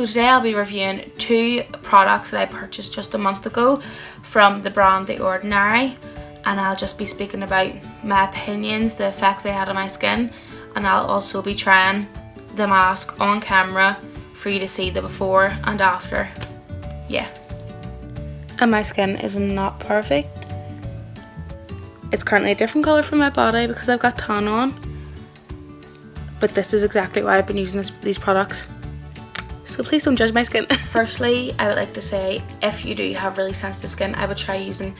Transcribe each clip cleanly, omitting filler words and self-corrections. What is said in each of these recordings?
So today I'll be reviewing 2 products that I purchased just a month ago from the brand The Ordinary, and I'll just be speaking about my opinions, the effects they had on my skin, and I'll also be trying the mask on camera for you to see the before and after. Yeah. And my skin is not perfect. It's currently a different colour from my body because I've got tan on, but this is exactly why I've been using these products. So please don't judge my skin. Firstly, I would like to say if you do have really sensitive skin, I would try using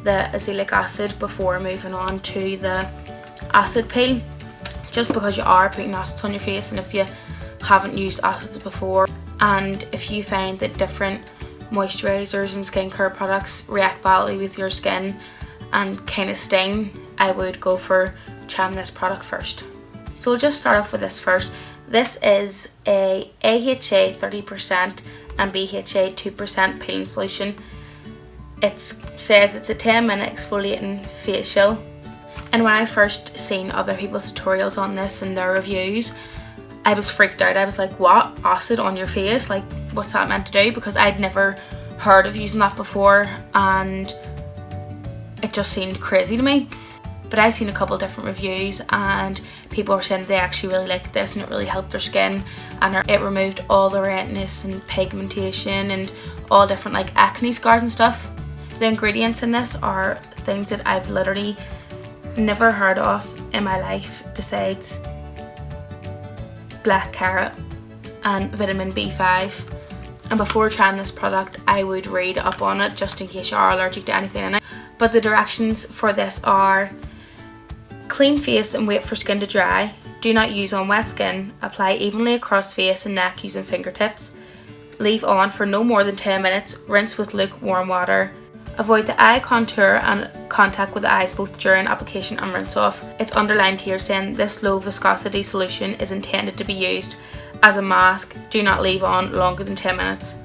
the azelaic acid before moving on to the acid peel, just because you are putting acids on your face, and if you haven't used acids before, and if you find that different moisturisers and skincare products react badly with your skin and kind of sting, I would go for trying this product first. So we'll just start off with this first. This is a AHA 30% and BHA 2% peeling solution. It says it's a 10-minute exfoliating facial. And when I first seen other people's tutorials on this and their reviews, I was freaked out. I was like, what? Acid on your face? Like, what's that meant to do? Because I'd never heard of using that before, and it just seemed crazy to me. But I seen a couple different reviews and people were saying they actually really liked this and it really helped their skin, and it removed all the redness and pigmentation and all different like acne scars and stuff. The ingredients in this are things that I've literally never heard of in my life besides black carrot and vitamin B5. And before trying this product, I would read up on it just in case you are allergic to anything in it. But the directions for this are: clean face and wait for skin to dry. Do not use on wet skin. Apply evenly across face and neck using fingertips. Leave on for no more than 10 minutes. Rinse with lukewarm water. Avoid the eye contour and contact with the eyes both during application and rinse off. It's underlined here saying this low viscosity solution is intended to be used as a mask. Do not leave on longer than 10 minutes.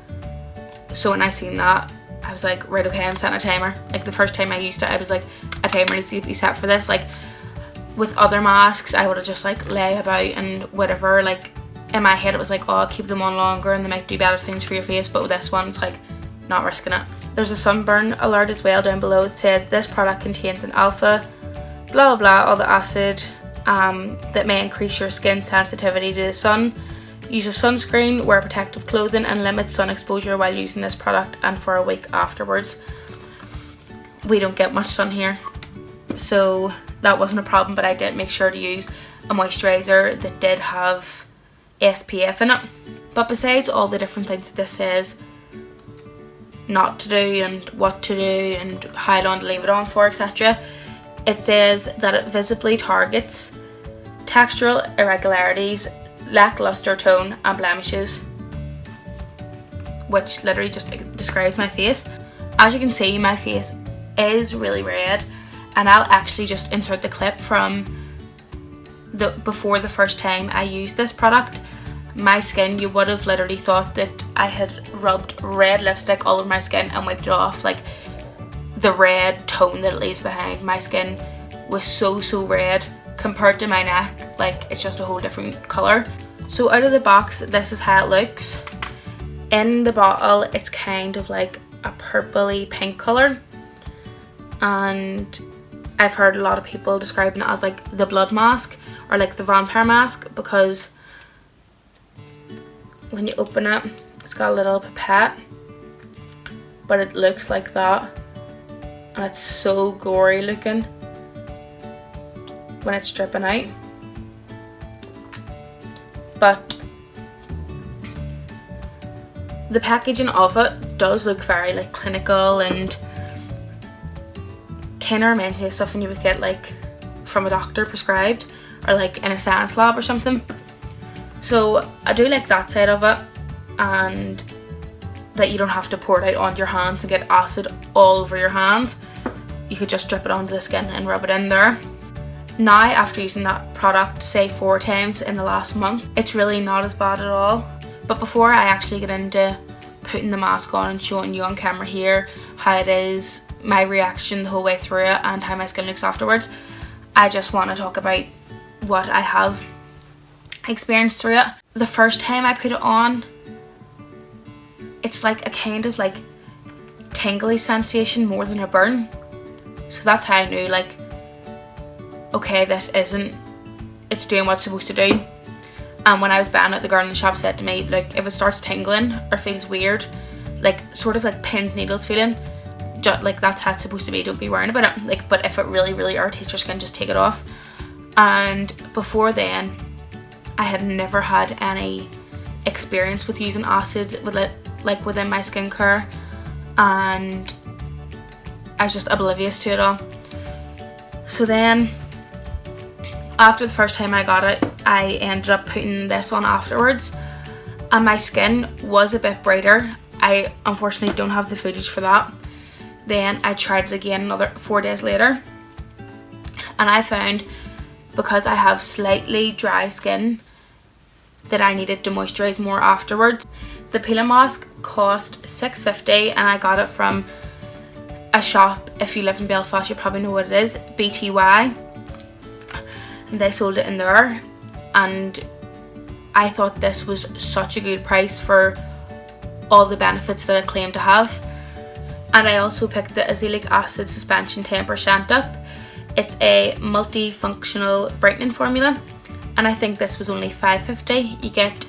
So when I seen that, I was like, right, okay, I'm setting a timer. Like the first time I used it, I was like, a timer needs to be set for this. Like with other masks, I would have just like lay about and whatever. Like in my head, it was like, oh, I'll keep them on longer and they might do better things for your face. But with this one, it's like not risking it. There's a sunburn alert as well down below. It says this product contains an alpha, blah blah blah, all the acid that may increase your skin sensitivity to the sun. Use a sunscreen, wear protective clothing, and limit sun exposure while using this product and for a week afterwards. We don't get much sun here, so that wasn't a problem, but I did make sure to use a moisturiser that did have SPF in it. But besides all the different things this says not to do and what to do and how long to leave it on for, etc., it says that it visibly targets textural irregularities, lackluster tone and blemishes, which literally just describes my face. As you can see, my face is really red, and I'll actually just insert the clip from before the first time I used this product. My skin, you would have literally thought that I had rubbed red lipstick all over my skin and wiped it off. Like the red tone that it leaves behind, my skin was so red compared to my neck. Like it's just a whole different colour. So out of the box, this is how it looks. In the bottle, it's kind of like a purpley pink colour, and I've heard a lot of people describing it as like the blood mask or like the vampire mask, because when you open it, it's got a little pipette, but it looks like that, and it's so gory looking when it's dripping out. But the packaging of it does look very like clinical and kind of reminds me of something you would get like from a doctor prescribed, or like in a science lab or something. So I do like that side of it, and that you don't have to pour it out onto your hands and get acid all over your hands. You could just drip it onto the skin and rub it in there. Now, after using that product say 4 times in the last month, it's really not as bad at all. But before I actually get into putting the mask on and showing you on camera here how it is, my reaction the whole way through it and how my skin looks afterwards, I just want to talk about what I have experienced through it. The first time I put it on, it's like a kind of like tingly sensation more than a burn. So that's how I knew, like, okay, it's doing what it's supposed to do. And when I was buying it, the girl in the shop said to me, like, if it starts tingling or feels weird, like sort of like pins, needles feeling, like that's how it's supposed to be, don't be worrying about it. Like, but if it really irritates your skin, just take it off. And before then, I had never had any experience with using acids with it, like within my skincare, and I was just oblivious to it all. So then after the first time I got it, I ended up putting this on afterwards, and my skin was a bit brighter. I unfortunately don't have the footage for that. Then I tried it again another 4 days later, and I found, because I have slightly dry skin, that I needed to moisturise more afterwards. The peeling mask cost $6.50, and I got it from a shop. If you live in Belfast, you probably know what it is, BTY. And they sold it in there, and I thought this was such a good price for all the benefits that it claimed to have. And I also picked the Azelaic Acid Suspension 10% Up. It's a multifunctional brightening formula, and I think this was only $5.50. You get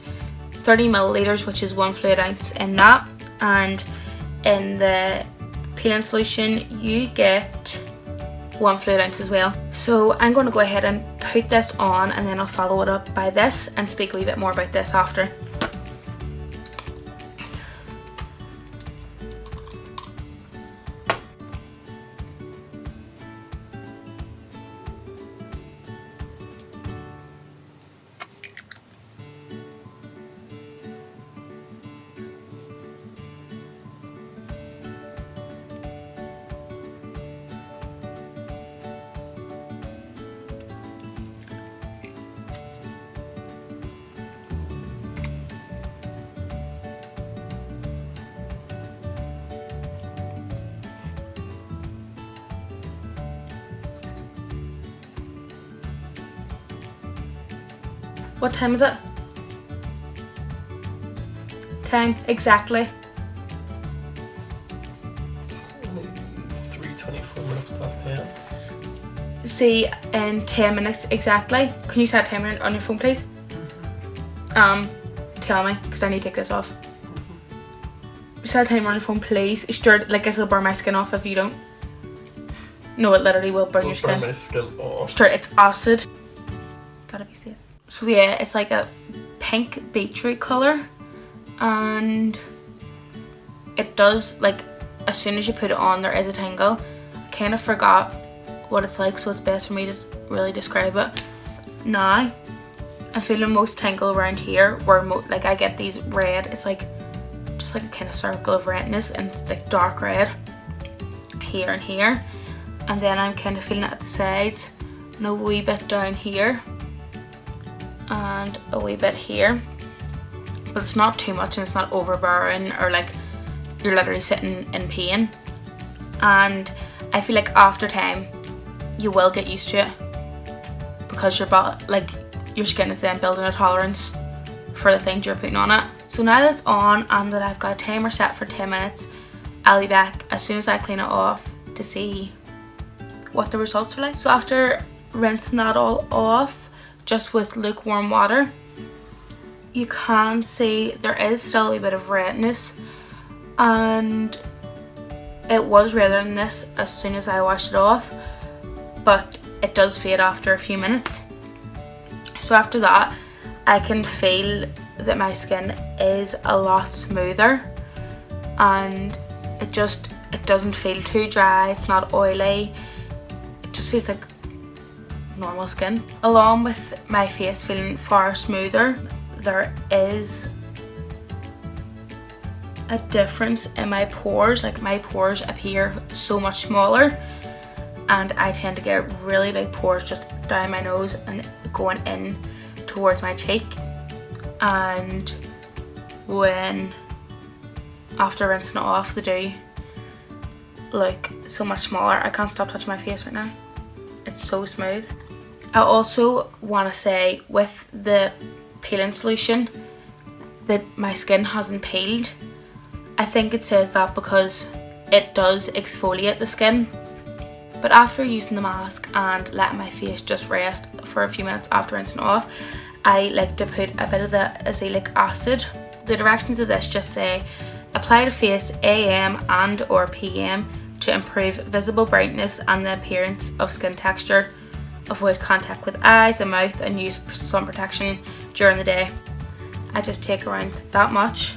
30 milliliters, which is 1 fluid ounce in that, and in the peeling solution you get 1 fluid ounce as well. So I'm going to go ahead and put this on, and then I'll follow it up by this and speak a wee bit more about this after. What time is it? Time, exactly. 3:24 minutes past 10. See, in 10 minutes exactly. Can you set a timer on your phone, please? Tell me, because I need to take this off. Set a timer on your phone, please. Sure, like this will burn my skin off if you don't. No, it literally will burn your skin. Burn my skin off. Sure, it's acid. Gotta be safe. So yeah, it's like a pink beetroot colour, and it does, like, as soon as you put it on there is a tingle. I kind of forgot what it's like, so it's best for me to really describe it. Now I'm feeling most tingle around here, where like I get these red, it's like just like a kind of circle of redness, and it's like dark red here and here, and then I'm kind of feeling it at the sides and a wee bit down here and a wee bit here, but it's not too much and it's not overbearing or like you're literally sitting in pain. And I feel like after time you will get used to it, because your skin is then building a tolerance for the things you're putting on it. So now that it's on and that I've got a timer set for 10 minutes, I'll be back as soon as I clean it off to see what the results are like. So after rinsing that all off just with lukewarm water, you can see there is still a wee bit of redness, and it was redder than this as soon as I washed it off, but it does fade after a few minutes. So after that I can feel that my skin is a lot smoother, and it doesn't feel too dry, it's not oily, it just feels like normal skin. Along with my face feeling far smoother, there is a difference in my pores. Like, my pores appear so much smaller, and I tend to get really big pores just down my nose and going in towards my cheek. And when after rinsing it off, they do look so much smaller. I can't stop touching my face right now, it's so smooth. I also want to say with the peeling solution that my skin hasn't peeled, I think it says that because it does exfoliate the skin. But after using the mask and letting my face just rest for a few minutes after rinsing off, I like to put a bit of the azelaic acid. The directions of this just say, apply to face AM and or PM to improve visible brightness and the appearance of skin texture. Avoid contact with eyes and mouth and use sun protection during the day. I just take around that much.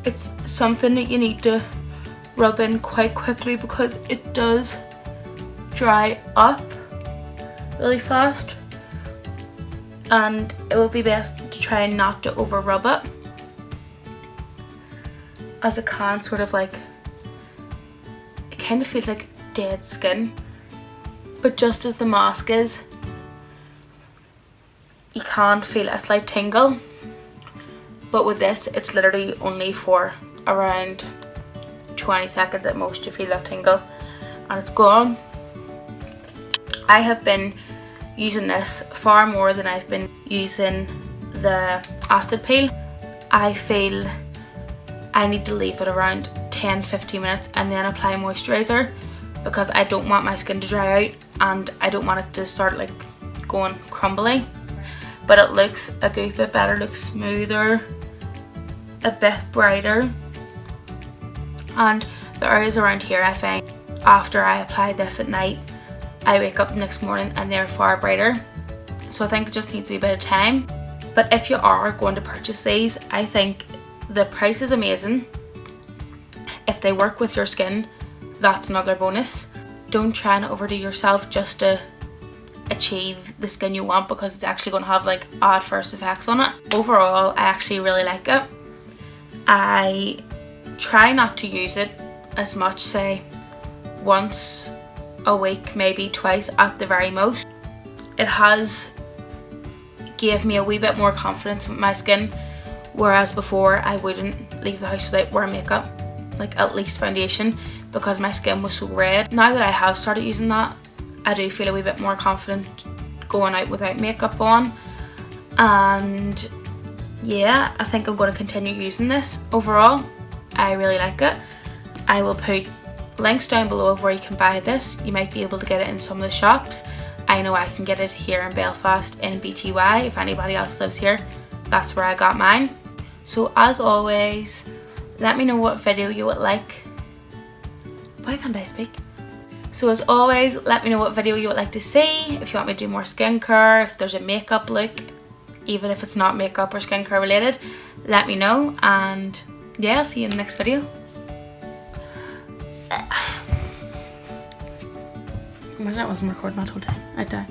It's something that you need to rub in quite quickly because it does dry up really fast, and it would be best to try not to over rub it, as it can sort of like, it kind of feels like dead skin. But just as the mask is, you can feel a slight tingle, but with this it's literally only for around 20 seconds at most you feel that tingle and it's gone. I have been using this far more than I've been using the acid peel. I feel I need to leave it around 10-15 minutes and then apply moisturiser, because I don't want my skin to dry out and I don't want it to start like going crumbly. But it looks a good bit better, looks smoother, a bit brighter, and the areas around here, I find after I apply this at night, I wake up the next morning and they're far brighter. So I think it just needs to be a bit of time. But if you are going to purchase these, I think the price is amazing. If they work with your skin, that's another bonus. Don't try and overdo yourself just to achieve the skin you want, because it's actually going to have like adverse effects on it. Overall, I actually really like it. I try not to use it as much, say once a week, maybe twice at the very most. It has gave me a wee bit more confidence with my skin, whereas before I wouldn't leave the house without wearing makeup, like at least foundation, because my skin was so red. Now that I have started using that, I do feel a wee bit more confident going out without makeup on, and yeah, I think I'm going to continue using this. Overall, I really like it. I will put links down below of where you can buy this. You might be able to get it in some of the shops. I know I can get it here in Belfast in BTY. If anybody else lives here, that's where I got mine. So as always, let me know what video you would like. Why can't I speak? So as always, let me know what video you would like to see. If you want me to do more skincare, if there's a makeup look, even if it's not makeup or skincare related, let me know. And yeah, I'll see you in the next video. Imagine I wasn't recording that whole time. I'd die.